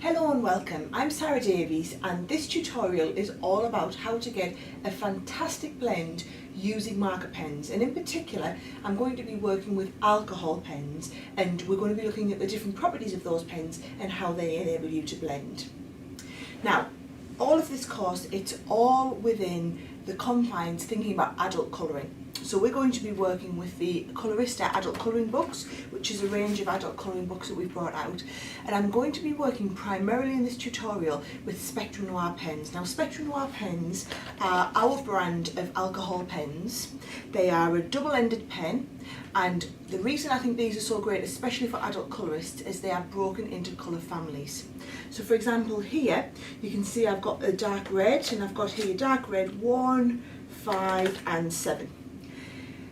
Hello and welcome, I'm Sarah Davies and this tutorial is all about how to get a fantastic blend using marker pens, and in particular I'm going to be working with alcohol pens and we're going to be looking at the different properties of those pens and how they enable you to blend. Now, all of this course, it's all within the confines thinking about adult colouring. So we're going to be working with the Colorista adult colouring books, which is a range of adult colouring books that we've brought out. And I'm going to be working primarily in this tutorial with Spectrum Noir pens. Now, Spectrum Noir pens are our brand of alcohol pens. They are a double-ended pen, and the reason I think these are so great, especially for adult colourists, is they are broken into colour families. So for example here, you can see I've got a dark red, and I've got here dark red 1, 5 and 7.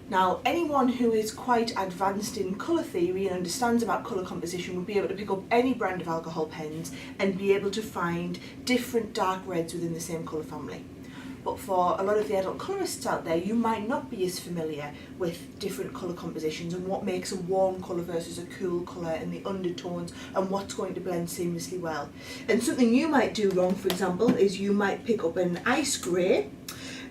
Now, anyone who is quite advanced in colour theory and understands about colour composition would be able to pick up any brand of alcohol pens and be able to find different dark reds within the same colour family. But for a lot of the adult colourists out there, you might not be as familiar with different colour compositions and what makes a warm colour versus a cool colour and the undertones and what's going to blend seamlessly well. And something you might do wrong, for example, is you might pick up an ice grey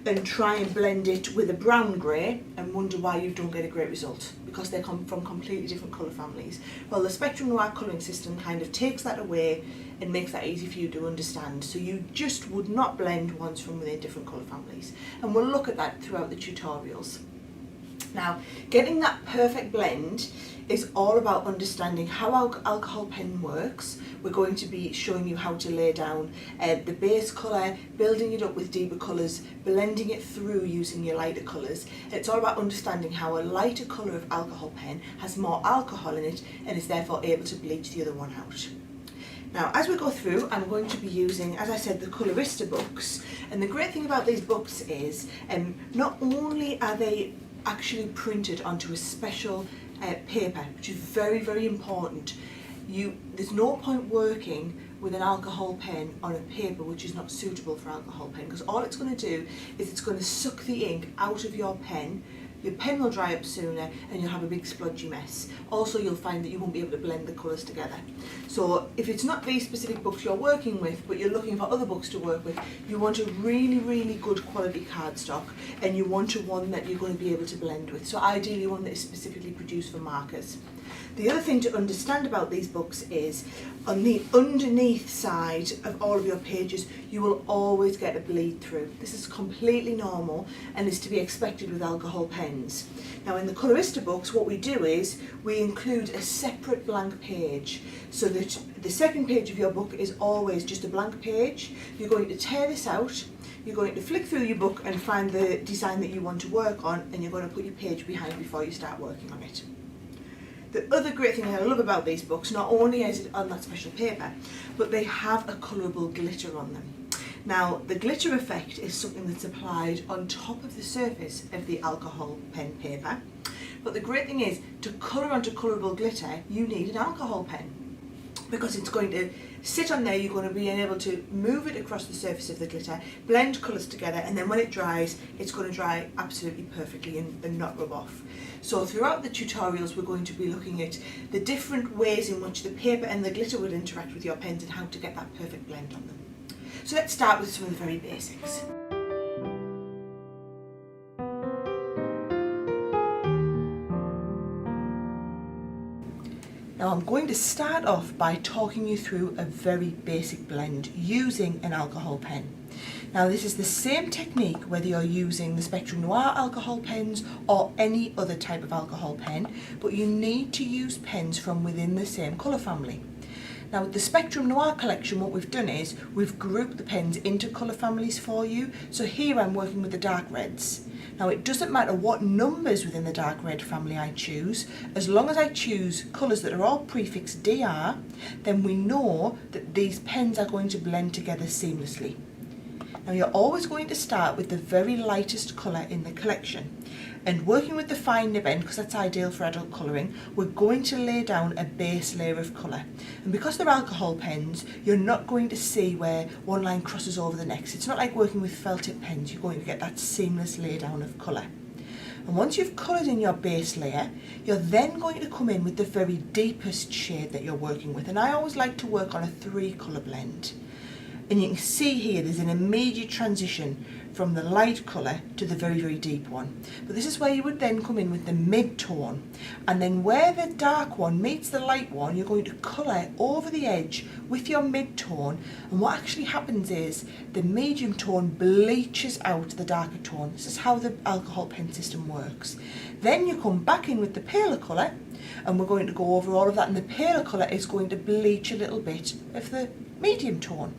and try and blend it with a brown grey and wonder why you don't get a great result, because they come from completely different colour families. Well, the Spectrum Noir colouring system kind of takes that away and makes that easy for you to understand, so you just would not blend ones from within different colour families, and we'll look at that throughout the tutorials. Now, getting that perfect blend is all about understanding how our alcohol pen works. We're going to be showing you how to lay down the base colour, building it up with deeper colours, blending it through using your lighter colours. It's all about understanding how a lighter colour of alcohol pen has more alcohol in it and is therefore able to bleach the other one out. Now, as we go through, I'm going to be using, as I said, the Colorista books. And the great thing about these books is not only are they actually printed onto a special paper, which is very, very important. There's no point working with an alcohol pen on a paper which is not suitable for alcohol pen, because all it's going to do is it's going to suck the ink out of your pen will dry up sooner and you'll have a big splodgy mess. Also, you'll find that you won't be able to blend the colours together. So if it's not these specific books you're working with, but you're looking for other books to work with, you want a really, really good quality cardstock, and you want one that you're going to be able to blend with. So ideally one that is specifically produced for markers. The other thing to understand about these books is on the underneath side of all of your pages, you will always get a bleed through. This is completely normal and is to be expected with alcohol pens. Now, in the Colorista books, what we do is we include a separate blank page, so that the second page of your book is always just a blank page. You're going to tear this out, you're going to flick through your book and find the design that you want to work on, and you're going to put your page behind before you start working on it. The other great thing I love about these books, not only is it on that special paper, but they have a colourable glitter on them. Now, the glitter effect is something that's applied on top of the surface of the alcohol pen paper. But the great thing is, to colour onto colourable glitter, you need an alcohol pen, because it's going to sit on there. You're going to be able to move it across the surface of the glitter, blend colours together, and then when it dries, it's going to dry absolutely perfectly and not rub off. So throughout the tutorials, we're going to be looking at the different ways in which the paper and the glitter would interact with your pens and how to get that perfect blend on them. So let's start with some of the very basics. Now, I'm going to start off by talking you through a very basic blend using an alcohol pen. Now, this is the same technique whether you're using the Spectrum Noir alcohol pens or any other type of alcohol pen, but you need to use pens from within the same colour family. Now, with the Spectrum Noir collection, what we've done is we've grouped the pens into colour families for you. So here I'm working with the dark reds. Now, it doesn't matter what numbers within the dark red family I choose, as long as I choose colours that are all prefixed DR, then we know that these pens are going to blend together seamlessly. Now, you're always going to start with the very lightest colour in the collection, and working with the fine nib end, because that's ideal for adult colouring, we're going to lay down a base layer of colour. And because they're alcohol pens, you're not going to see where one line crosses over the next. It's not like working with felt tip pens. You're going to get that seamless lay down of colour. And once you've coloured in your base layer, you're then going to come in with the very deepest shade that you're working with. And I always like to work on a 3 colour blend. And you can see here there's an immediate transition from the light colour to the very, very deep one. But this is where you would then come in with the mid-tone. And then where the dark one meets the light one, you're going to colour over the edge with your mid-tone. And what actually happens is the medium tone bleaches out the darker tone. This is how the alcohol pen system works. Then you come back in with the paler colour, and we're going to go over all of that. And the paler colour is going to bleach a little bit of the medium tone.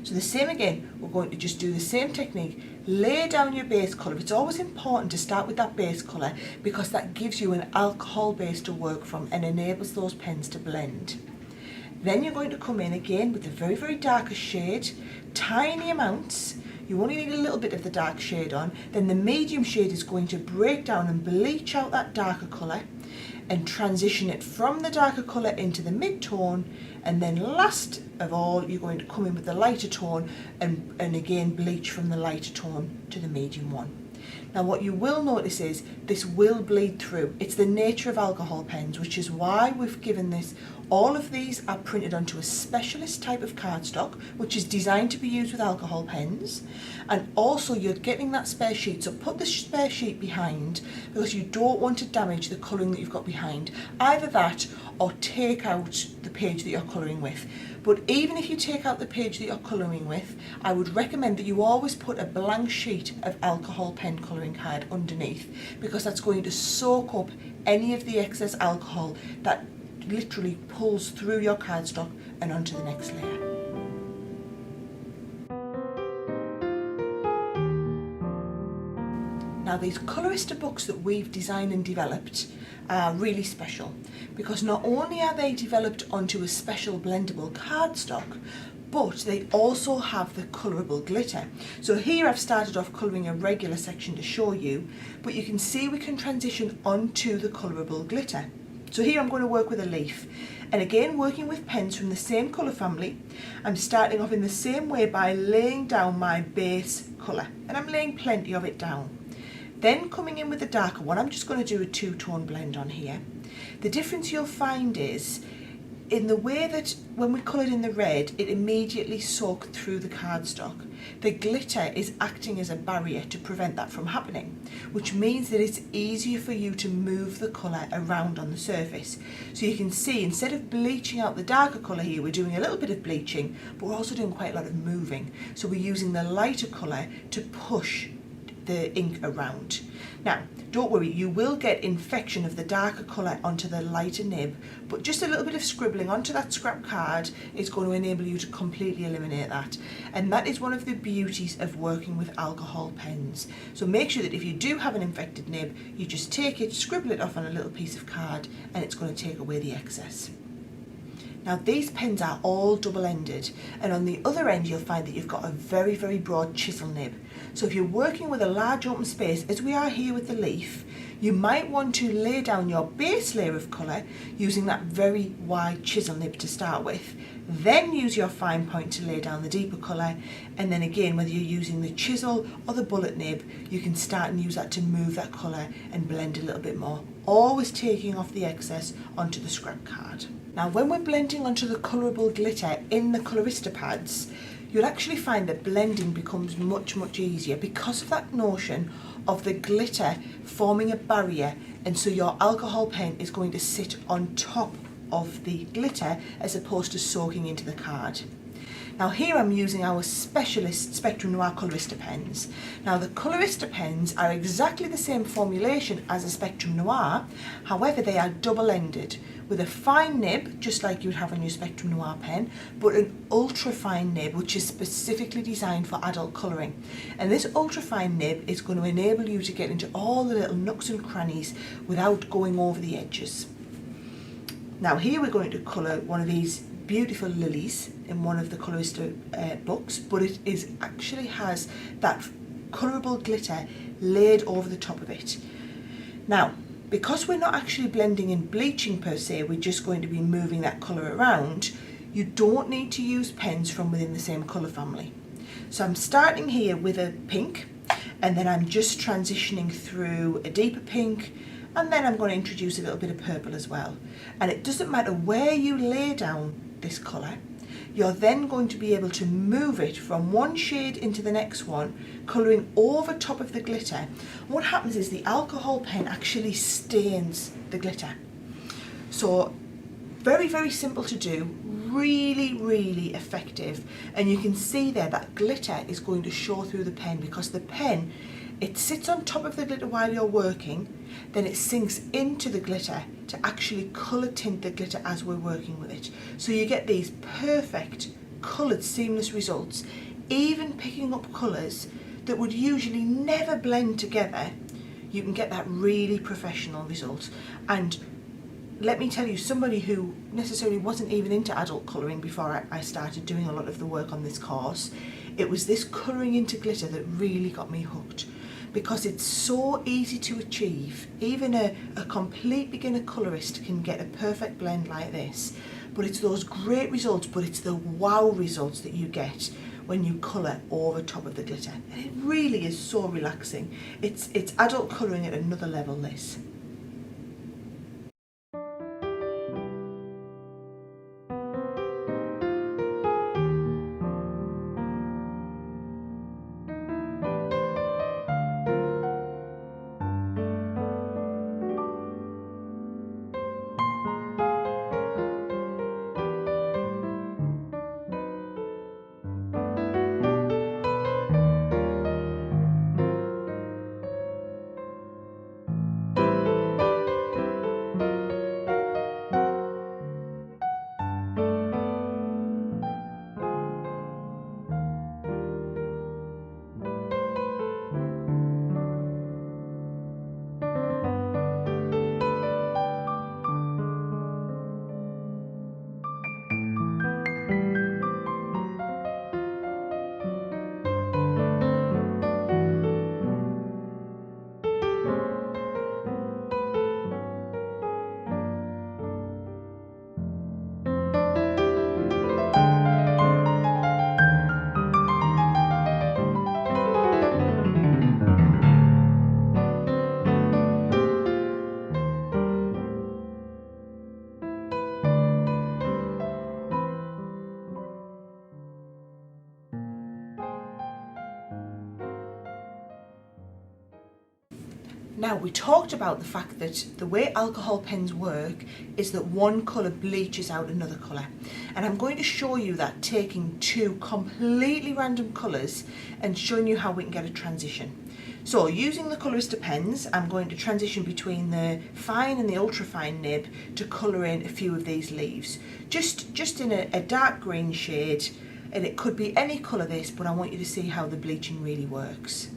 So the same again, we're going to just do the same technique, lay down your base colour. It's always important to start with that base colour because that gives you an alcohol base to work from and enables those pens to blend. Then you're going to come in again with the very, very darkest shade, tiny amounts. You only need a little bit of the dark shade on. Then the medium shade is going to break down and bleach out that darker colour and transition it from the darker colour into the mid-tone, and then last of all you're going to come in with the lighter tone and again bleach from the lighter tone to the medium one. Now what you will notice is this will bleed through. It's the nature of alcohol pens, which is why we've given this. All of these are printed onto a specialist type of cardstock, which is designed to be used with alcohol pens. And also you're getting that spare sheet, so put the spare sheet behind because you don't want to damage the colouring that you've got behind. Either that or take out the page that you're colouring with. But even if you take out the page that you're colouring with, I would recommend that you always put a blank sheet of alcohol pen colouring card underneath, because that's going to soak up any of the excess alcohol that literally pulls through your cardstock and onto the next layer. Now these Colorista books that we've designed and developed are really special because not only are they developed onto a special blendable cardstock, but they also have the colourable glitter. So here I've started off colouring a regular section to show you, but you can see we can transition onto the colourable glitter. So here I'm going to work with a leaf, and again working with pens from the same colour family. I'm starting off in the same way by laying down my base colour, and I'm laying plenty of it down. Then coming in with the darker one, I'm just going to do a 2-tone blend on here. The difference you'll find is in the way that when we coloured in the red, it immediately soaked through the cardstock. The glitter is acting as a barrier to prevent that from happening, which means that it's easier for you to move the colour around on the surface. So you can see instead of bleaching out the darker colour here, we're doing a little bit of bleaching, but we're also doing quite a lot of moving. So we're using the lighter colour to push the ink around. Now, don't worry, you will get infection of the darker colour onto the lighter nib, but just a little bit of scribbling onto that scrap card is going to enable you to completely eliminate that. And that is one of the beauties of working with alcohol pens. So make sure that if you do have an infected nib, you just take it, scribble it off on a little piece of card, and it's going to take away the excess. Now these pens are all double-ended, and on the other end you'll find that you've got a very, very broad chisel nib. So if you're working with a large open space, as we are here with the leaf, you might want to lay down your base layer of colour using that very wide chisel nib to start with. Then use your fine point to lay down the deeper colour, and then again, whether you're using the chisel or the bullet nib, you can start and use that to move that colour and blend a little bit more, always taking off the excess onto the scrap card. Now when we're blending onto the colourable glitter in the Colorista pads, you'll actually find that blending becomes much, much easier because of that notion of the glitter forming a barrier, and so your alcohol pen is going to sit on top of the glitter as opposed to soaking into the card. Now here I'm using our specialist Spectrum Noir Colorista pens. Now the Colorista pens are exactly the same formulation as a Spectrum Noir, however they are double-ended with a fine nib, just like you would have on your Spectrum Noir pen, but an ultra-fine nib which is specifically designed for adult colouring. And this ultra-fine nib is going to enable you to get into all the little nooks and crannies without going over the edges. Now here we're going to colour one of these beautiful lilies in one of the Colorista books, but it is actually has that colourable glitter laid over the top of it. Now, because we're not actually blending and bleaching per se, we're just going to be moving that colour around, you don't need to use pens from within the same colour family. So I'm starting here with a pink, and then I'm just transitioning through a deeper pink, and then I'm going to introduce a little bit of purple as well. And it doesn't matter where you lay down this colour, you're then going to be able to move it from one shade into the next one, colouring over top of the glitter. And what happens is the alcohol pen actually stains the glitter. So very, very simple to do, really, really effective. And you can see there that glitter is going to show through the pen, because the pen, it sits on top of the glitter while you're working, then it sinks into the glitter to actually colour tint the glitter as we're working with it. So you get these perfect coloured seamless results, even picking up colours that would usually never blend together. You can get that really professional result. And let me tell you, somebody who necessarily wasn't even into adult colouring before I started doing a lot of the work on this course, it was this colouring into glitter that really got me hooked, because it's so easy to achieve. Even a complete beginner colourist can get a perfect blend like this, but it's those great results, but it's the wow results that you get when you colour over top of the glitter. And it really is so relaxing. It's adult colouring at another level, this. Now, we talked about the fact that the way alcohol pens work is that one colour bleaches out another colour. And I'm going to show you that taking two completely random colours and showing you how we can get a transition. So using the Colourista pens, I'm going to transition between the fine and the ultra fine nib to colour in a few of these leaves. Just in a dark green shade, and it could be any colour this, but I want you to see how the bleaching really works.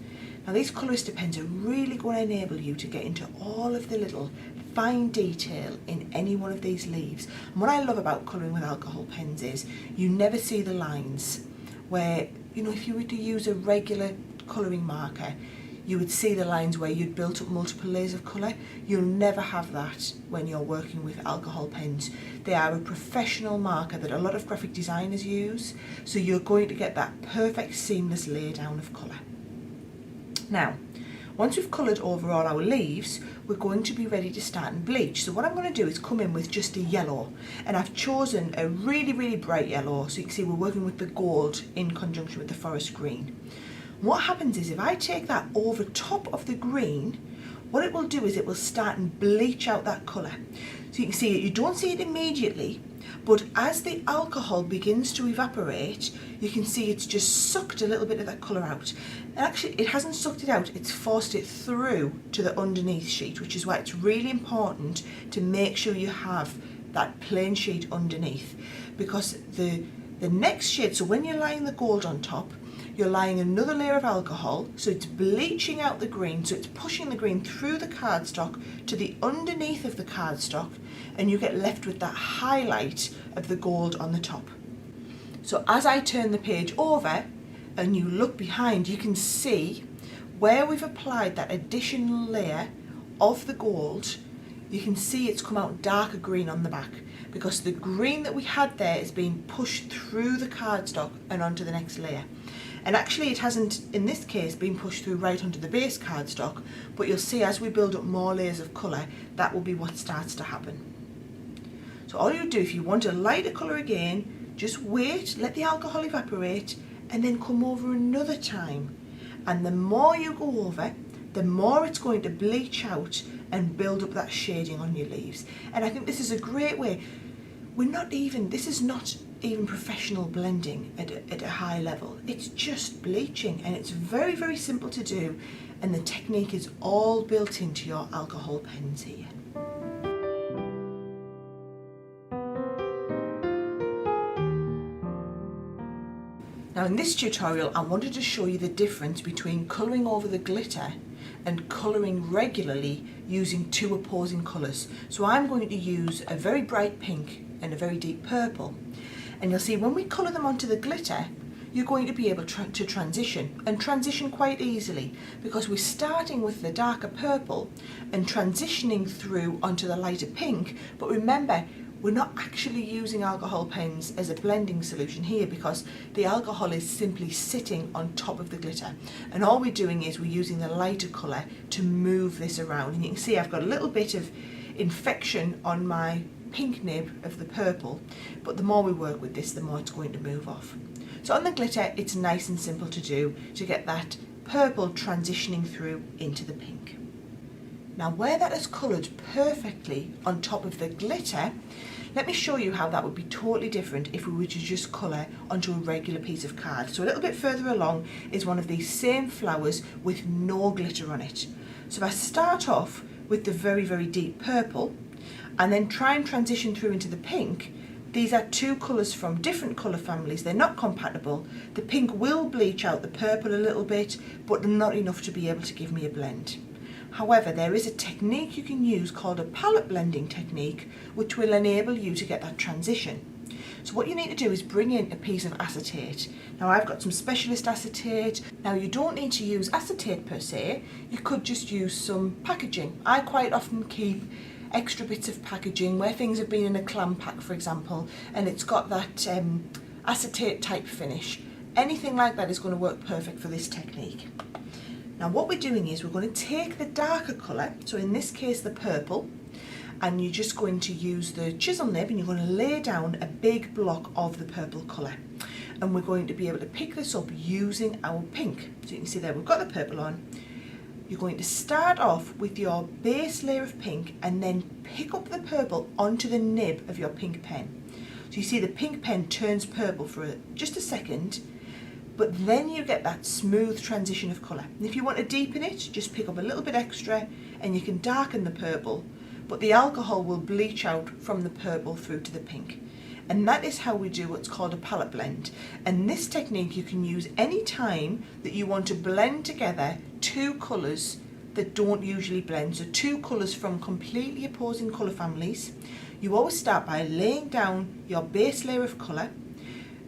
Now, these Colourista pens are really going to enable you to get into all of the little fine detail in any one of these leaves. And what I love about colouring with alcohol pens is you never see the lines where, you know, if you were to use a regular colouring marker, you would see the lines where you'd built up multiple layers of colour. You'll never have that when you're working with alcohol pens. They are a professional marker that a lot of graphic designers use, so you're going to get that perfect seamless lay down of colour. Now, once we've coloured over all our leaves, we're going to be ready to start and bleach. So what I'm going to do is come in with just a yellow, and I've chosen a really, really bright yellow, so you can see we're working with the gold in conjunction with the forest green. What happens is if I take that over top of the green, what it will do is it will start and bleach out that colour. So you can see it, you don't see it immediately, but as the alcohol begins to evaporate, you can see it's just sucked a little bit of that colour out. And actually it hasn't sucked it out, it's forced it through to the underneath sheet, which is why it's really important to make sure you have that plain sheet underneath, because the next shade, so when you're laying the gold on top, you're laying another layer of alcohol, so it's bleaching out the green, so it's pushing the green through the cardstock to the underneath of the cardstock, and you get left with that highlight of the gold on the top. So as I turn the page over and you look behind, you can see where we've applied that additional layer of the gold. You can see it's come out darker green on the back, because the green that we had there is being pushed through the cardstock and onto the next layer. And actually it hasn't, in this case, been pushed through right onto the base cardstock, but you'll see as we build up more layers of colour, that will be what starts to happen. So all you do, if you want a lighter colour again, just wait, let the alcohol evaporate, and then come over another time. And the more you go over, the more it's going to bleach out and build up that shading on your leaves. And I think this is a great way. This is not even professional blending at a high level. It's just bleaching, and it's very, very simple to do. And the technique is all built into your alcohol pens here. Now in this tutorial, I wanted to show you the difference between colouring over the glitter and colouring regularly using two opposing colours. So I'm going to use a very bright pink and a very deep purple. And you'll see when we colour them onto the glitter, you're going to be able to transition quite easily, because we're starting with the darker purple and transitioning through onto the lighter pink. But remember, we're not actually using alcohol pens as a blending solution here, because the alcohol is simply sitting on top of the glitter, and all we're doing is we're using the lighter colour to move this around. And you can see I've got a little bit of infection on my pink nib of the purple, but the more we work with this, the more it's going to move off. So on the glitter, it's nice and simple to do, to get that purple transitioning through into the pink. Now where that is coloured perfectly on top of the glitter, let me show you how that would be totally different if we were to just colour onto a regular piece of card. So a little bit further along is one of these same flowers with no glitter on it. So if I start off with the very, very deep purple and then try and transition through into the pink, these are two colours from different colour families. They're not compatible. The pink will bleach out the purple a little bit, but not enough to be able to give me a blend. However, there is a technique you can use called a palette blending technique, which will enable you to get that transition. So what you need to do is bring in a piece of acetate. Now I've got some specialist acetate. Now you don't need to use acetate per se, you could just use some packaging. I quite often keep extra bits of packaging where things have been in a clam pack, for example, and it's got that acetate type finish. Anything like that is going to work perfect for this technique. Now what we're doing is we're going to take the darker colour, so in this case the purple, and you're just going to use the chisel nib and you're going to lay down a big block of the purple colour. And we're going to be able to pick this up using our pink. So you can see there we've got the purple on. You're going to start off with your base layer of pink and then pick up the purple onto the nib of your pink pen. So you see the pink pen turns purple for just a second, but then you get that smooth transition of colour. And if you want to deepen it, just pick up a little bit extra and you can darken the purple, but the alcohol will bleach out from the purple through to the pink. And that is how we do what's called a palette blend. And this technique you can use any time that you want to blend together two colours that don't usually blend. So two colours from completely opposing colour families. You always start by laying down your base layer of colour.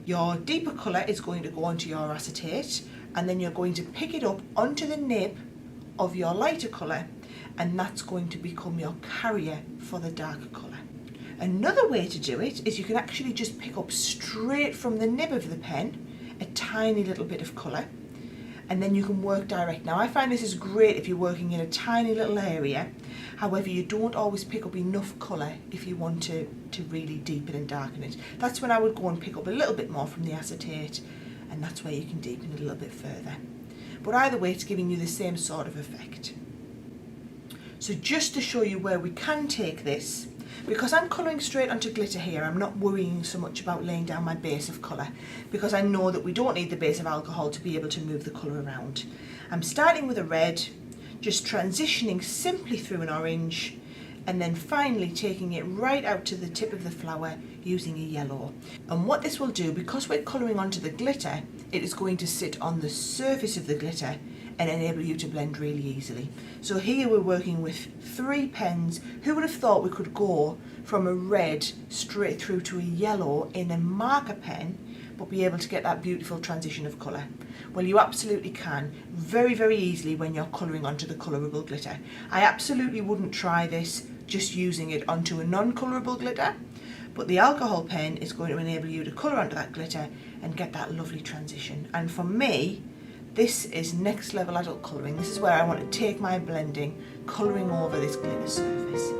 Your deeper colour is going to go onto your acetate, and then you're going to pick it up onto the nib of your lighter colour, and that's going to become your carrier for the darker colour. Another way to do it is you can actually just pick up straight from the nib of the pen a tiny little bit of colour, and then you can work direct. Now I find this is great if you're working in a tiny little area. However, you don't always pick up enough colour if you want to really deepen and darken it. That's when I would go and pick up a little bit more from the acetate, and that's where you can deepen it a little bit further. But either way, it's giving you the same sort of effect. So just to show you where we can take this, because I'm colouring straight onto glitter here, I'm not worrying so much about laying down my base of colour, because I know that we don't need the base of alcohol to be able to move the colour around. I'm starting with a red, just transitioning simply through an orange, and then finally taking it right out to the tip of the flower using a yellow. And what this will do, because we're colouring onto the glitter, it is going to sit on the surface of the glitter and enable you to blend really easily. So here we're working with 3 pens. Who would have thought we could go from a red straight through to a yellow in a marker pen, but be able to get that beautiful transition of colour? Well, you absolutely can, very, very easily when you're colouring onto the colourable glitter. I absolutely wouldn't try this just using it onto a non-colourable glitter, but the alcohol pen is going to enable you to colour onto that glitter and get that lovely transition. And for me, this is next level adult colouring. This is where I want to take my blending, colouring over this glitter surface.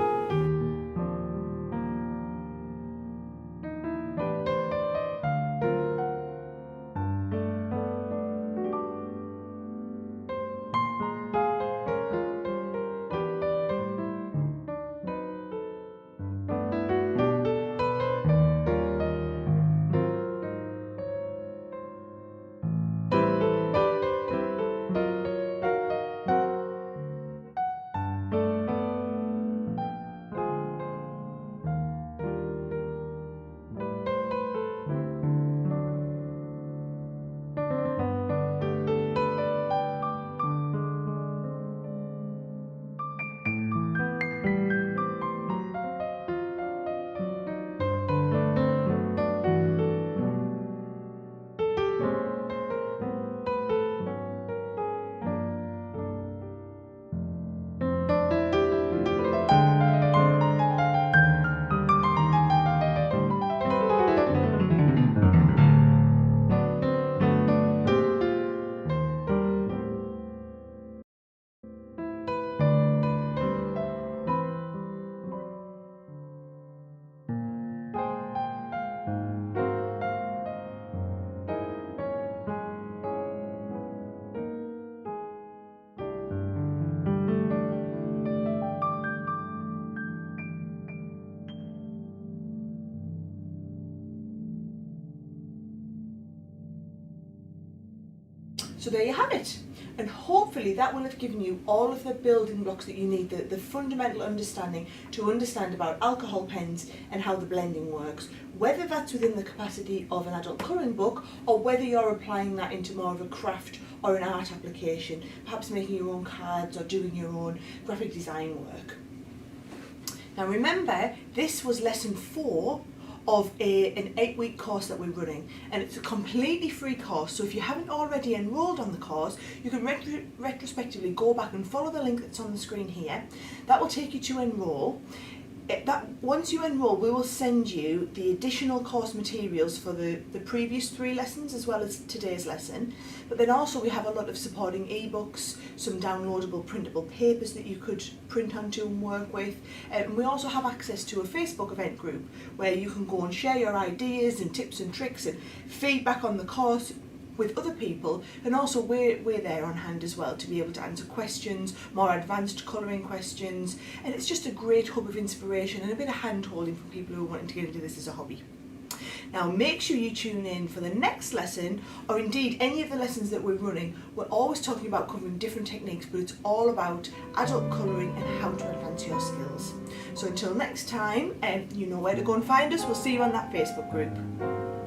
So there you have it, and hopefully that will have given you all of the building blocks that you need, the fundamental understanding to understand about alcohol pens and how the blending works, whether that's within the capacity of an adult colouring book or whether you're applying that into more of a craft or an art application, perhaps making your own cards or doing your own graphic design work. Now remember, this was lesson 4 of an 8-week course that we're running, and it's a completely free course, so if you haven't already enrolled on the course, you can retrospectively go back and follow the link that's on the screen here. That will take you to enroll. Once you enroll, we will send you the additional course materials for the previous 3 lessons as well as today's lesson, but then also we have a lot of supporting ebooks, some downloadable printable papers that you could print onto and work with, and we also have access to a Facebook event group where you can go and share your ideas and tips and tricks and feedback on the course with other people, and also we're there on hand as well to be able to answer questions, more advanced colouring questions, and it's just a great hub of inspiration and a bit of hand holding for people who are wanting to get into this as a hobby. Now make sure you tune in for the next lesson, or indeed any of the lessons that we're running. We're always talking about covering different techniques, but it's all about adult colouring and how to advance your skills. So until next time, you know where to go and find us. We'll see you on that Facebook group.